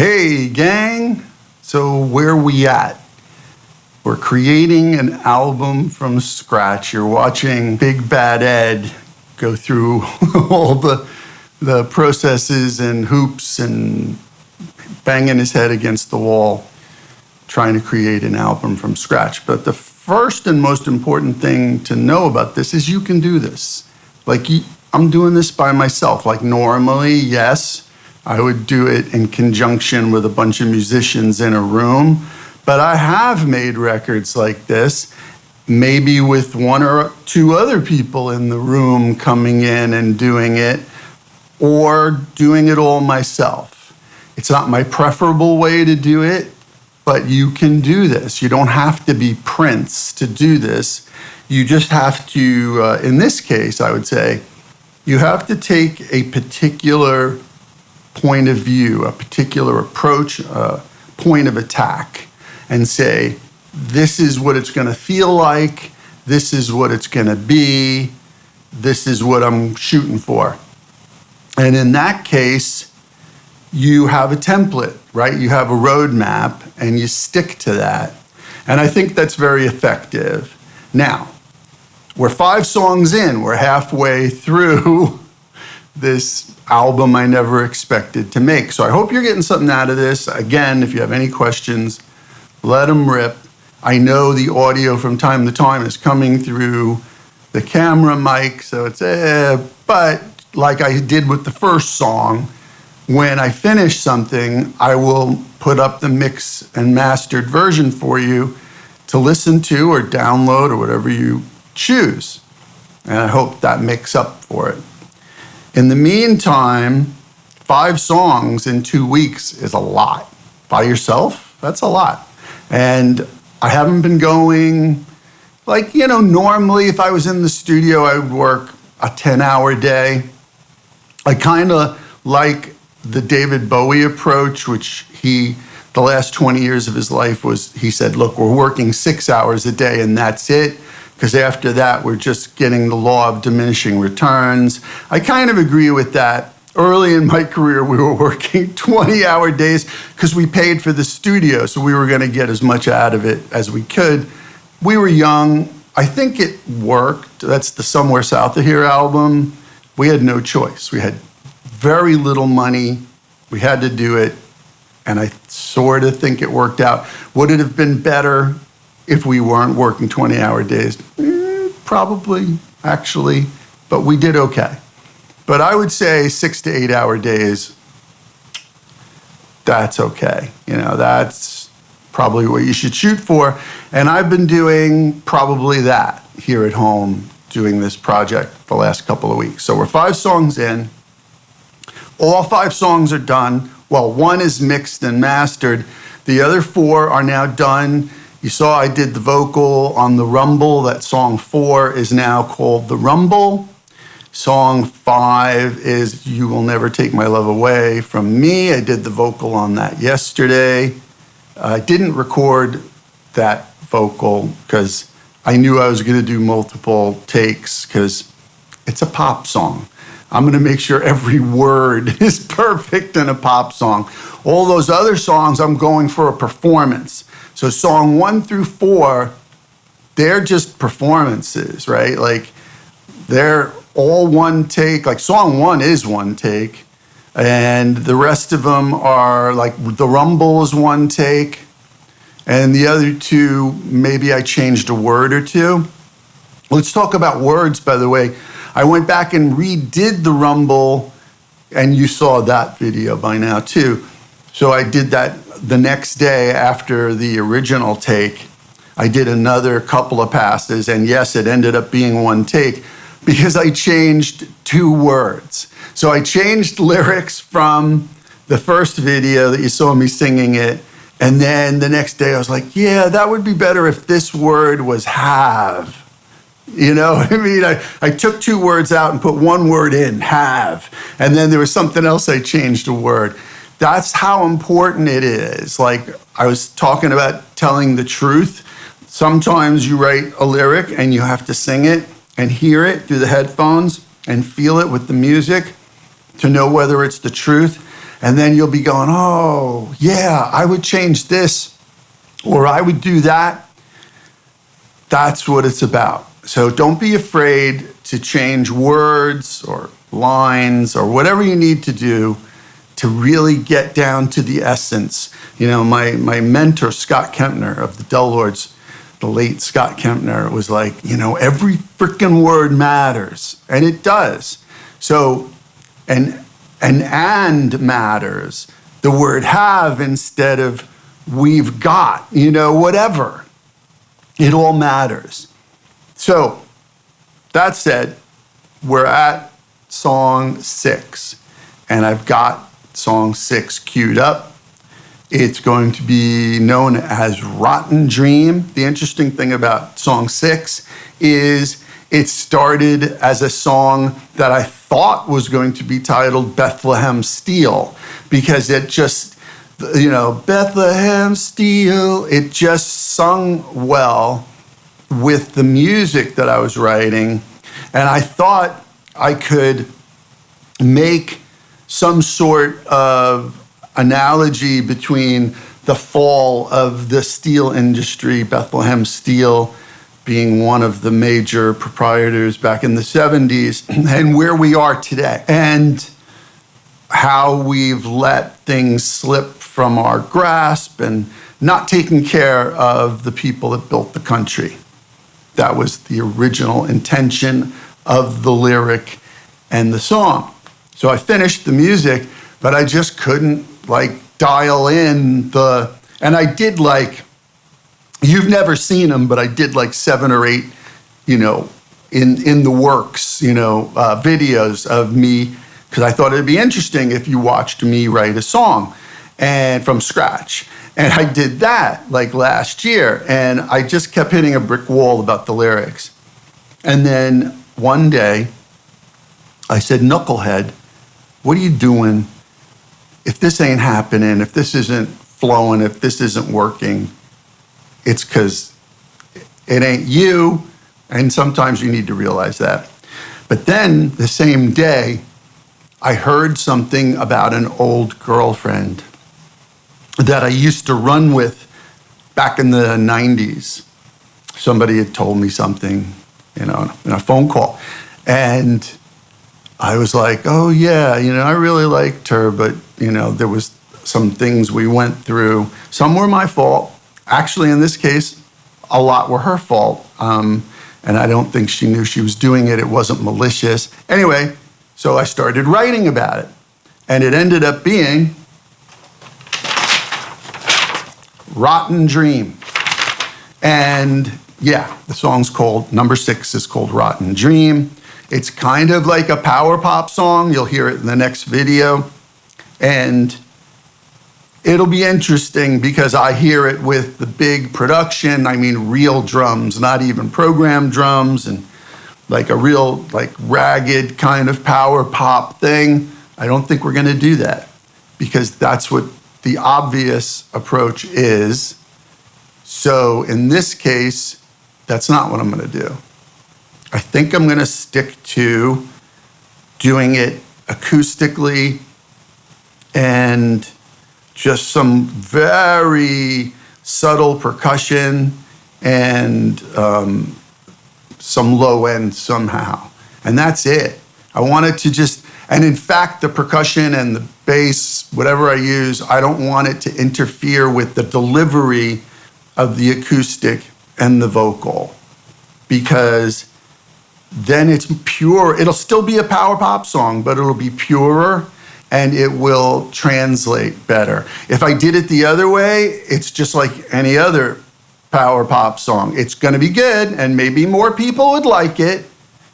Hey, gang. So where we at? We're creating an album from scratch. You're watching Big Bad Ed go through all the processes and hoops and banging his head against the wall, trying to create an album from scratch. But the first and most important thing to know about this is you can do this. I'm doing this by myself. Like normally, yes, I would do it in conjunction with a bunch of musicians in a room, but I have made records like this, maybe with one or two other people in the room coming in and doing it, or doing it all myself. It's not my preferable way to do it, but you can do this. You don't have to be Prince to do this. You just have to, in this case, I would say, you have to take a particular point of view, a particular approach, a point of attack, and say, this is what it's going to feel like, this is what it's going to be, this is what I'm shooting for. And in that case, you have a template, right? You have a roadmap, and you stick to that. And I think that's very effective. Now, we're 5 songs in, we're halfway through this album I never expected to make. So I hope you're getting something out of this. Again, if you have any questions, let them rip. I know the audio from time to time is coming through the camera mic, so it's but like I did with the first song, when I finish something, I will put up the mix and mastered version for you to listen to or download or whatever you choose. And I hope that makes up for it. In the meantime, 5 songs in 2 weeks is a lot. By yourself, that's a lot. And I haven't been going, normally if I was in the studio, I would work a 10-hour day. I kind of like the David Bowie approach, which the last 20 years of his life he said, look, we're working 6 hours a day and that's it. Because after that, we're just getting the law of diminishing returns. I kind of agree with that. Early in my career, we were working 20-hour days because we paid for the studio, so we were going to get as much out of it as we could. We were young. I think it worked. That's the Somewhere South of Here album. We had no choice. We had very little money. We had to do it, and I sort of think it worked out. Would it have been better if we weren't working 20-hour days? Probably, actually, but we did okay. But I would say 6 to 8 hour days, that's okay. That's probably what you should shoot for. And I've been doing probably that here at home, doing this project the last couple of weeks. So we're 5 songs in. All 5 songs are done. Well, 1 is mixed and mastered. The other 4 are now done. You saw I did the vocal on The Rumble. That song 4 is now called The Rumble. Song 5 is You Will Never Take My Love Away from Me. I did the vocal on that yesterday. I didn't record that vocal because I knew I was going to do multiple takes because it's a pop song. I'm going to make sure every word is perfect in a pop song. All those other songs, I'm going for a performance. So song 1 through 4, they're just performances, right? They're all one take. Song 1 is one take, and the rest of them are The Rumble is one take, and the other 2, maybe I changed a word or 2. Let's talk about words, by the way. I went back and redid The Rumble, and you saw that video by now too. So I did that the next day after the original take. I did another couple of passes, and yes, it ended up being one take because I changed 2 words. So I changed lyrics from the first video that you saw me singing it, and then the next day I was like, yeah, that would be better if this word was have. You know what I mean? I took 2 words out and put 1 word in, have, and then there was something else I changed a word. That's how important it is. I was talking about telling the truth. Sometimes you write a lyric and you have to sing it and hear it through the headphones and feel it with the music to know whether it's the truth. And then you'll be going, oh, yeah, I would change this, or I would do that. That's what it's about. So don't be afraid to change words or lines or whatever you need to do to really get down to the essence. You know, my mentor, Scott Kempner of the Del Lords, the late Scott Kempner, was like, you know, every freaking word matters. And it does. So, and matters. The word have instead of we've got, you know, whatever. It all matters. So, that said, we're at song 6, and I've got song 6 queued up. It's going to be known as Rotten Dream. The interesting thing about song 6 is it started as a song that I thought was going to be titled Bethlehem Steel, because it just, you know, Bethlehem Steel, it just sung well with the music that I was writing. And I thought I could make some sort of analogy between the fall of the steel industry, Bethlehem Steel being one of the major proprietors back in the 70s, and where we are today, and how we've let things slip from our grasp and not taking care of the people that built the country. That was the original intention of the lyric and the song. So I finished the music, but I just couldn't dial in and I did you've never seen them, but I did 7 or 8, you know, in the works, you know, videos of me, because I thought it'd be interesting if you watched me write a song and from scratch. And I did that last year, and I just kept hitting a brick wall about the lyrics. And then one day I said, Knucklehead, what are you doing? If this ain't happening, if this isn't flowing, if this isn't working, it's because it ain't you, and sometimes you need to realize that. But then the same day, I heard something about an old girlfriend that I used to run with back in the 90s. Somebody had told me something, you know, in a phone call. And I was like, oh yeah, you know, I really liked her, but, you know, there was some things we went through. Some were my fault. Actually, in this case, a lot were her fault. And I don't think she knew she was doing it. It wasn't malicious. Anyway, so I started writing about it. And it ended up being Rotten Dream. And yeah, the song's called, number 6 is called Rotten Dream. It's kind of like a power pop song. You'll hear it in the next video. And it'll be interesting because I hear it with the big production. I mean, real drums, not even programmed drums, and a real ragged kind of power pop thing. I don't think we're gonna do that because that's what the obvious approach is. So in this case, that's not what I'm gonna do. I think I'm gonna stick to doing it acoustically and just some very subtle percussion and some low end somehow. And that's it. I wanted to just, and in fact, the percussion and the bass, whatever I use, I don't want it to interfere with the delivery of the acoustic and the vocal, because then it's pure. It'll still be a power pop song, but it'll be purer and it will translate better. If I did it the other way, it's just like any other power pop song. It's gonna be good and maybe more people would like it.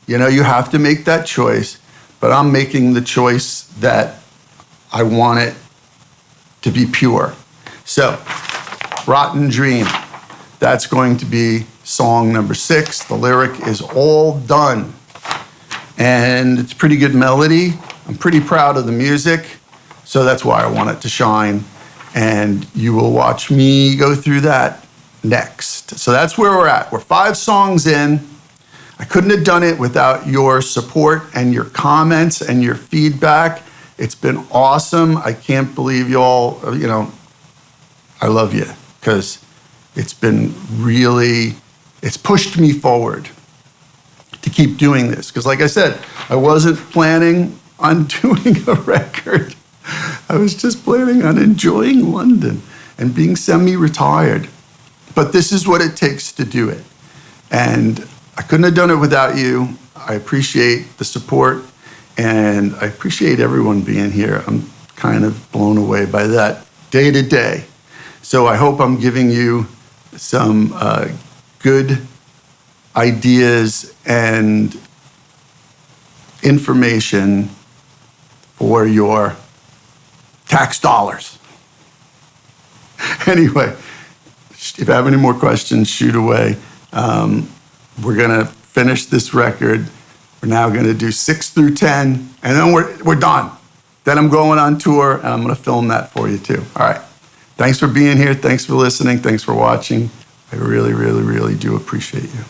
You know, you have to make that choice, but I'm making the choice that I want it to be pure. So, Rotten Dream, that's going to be song number 6. The lyric is all done. And it's pretty good melody. I'm pretty proud of the music, so that's why I want it to shine. And you will watch me go through that next. So that's where we're at. We're 5 songs in. I couldn't have done it without your support and your comments and your feedback It's been awesome. I can't believe y'all, I love you because it's been really, it's pushed me forward to keep doing this. Because like I said, I wasn't planning on doing a record. I was just planning on enjoying London and being semi-retired. But this is what it takes to do it. And I couldn't have done it without you. I appreciate the support, and I appreciate everyone being here. I'm kind of blown away by that day to day. So I hope I'm giving you some good ideas and information for your tax dollars. Anyway, if you have any more questions, shoot away. We're gonna finish this record. We're now gonna do 6 through 10, and then we're done. Then I'm going on tour, and I'm gonna film that for you too. All right. Thanks for being here. Thanks for listening. Thanks for watching. I really, really, really do appreciate you.